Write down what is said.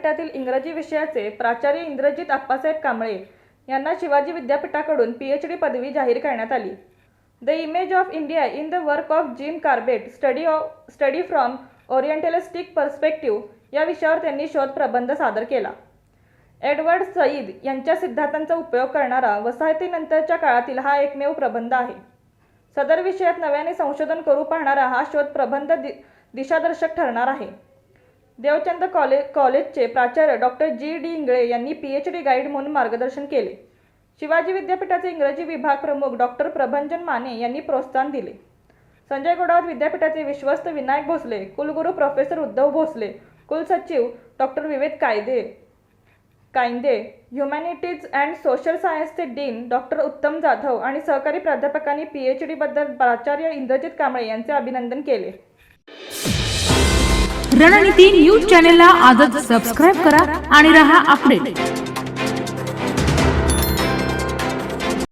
विद्यापीठातील इंग्रजी विषयाचे प्राचार्य इंद्रजित आप्पासाहेब कांबळे यांना शिवाजी विद्यापीठाकडून PhD पदवी जाहीर करण्यात आली. The image of India in the work of Jim Corbett, study from orientalistic perspective या विषयावर त्यांनी शोध प्रबंध सादर केला. एडवर्ड सईद यांच्या सिद्धांतांचा उपयोग करणारा वसाहतीनंतरच्या काळातील हा एकमेव प्रबंध आहे. सदर विषयात नव्याने संशोधन करू पाहणारा हा शोध प्रबंध दिशादर्शक ठरणार आहे. देवचंद कॉलेजचे प्राचार्य डॉक्टर G.D. इंगळे यांनी PhD गाईड म्हणून मार्गदर्शन केले. शिवाजी विद्यापीठाचे इंग्रजी विभाग प्रमुख डॉक्टर प्रभंजन माने यांनी प्रोत्साहन दिले. संजय घोडावत विद्यापीठाचे विश्वस्त विनायक भोसले, कुलगुरू प्रोफेसर उद्धव भोसले, कुलसचिव doctor Vivek Kayande, humanities and social सायन्सचे डीन डॉक्टर उत्तम जाधव आणि सहकारी प्राध्यापकांनी PhD बद्दल प्राचार्य इंद्रजित कांबळे यांचे अभिनंदन केले. रणनीती न्यूज चॅनेलला आजच सबस्क्राईब करा आणि रहा अपडेट.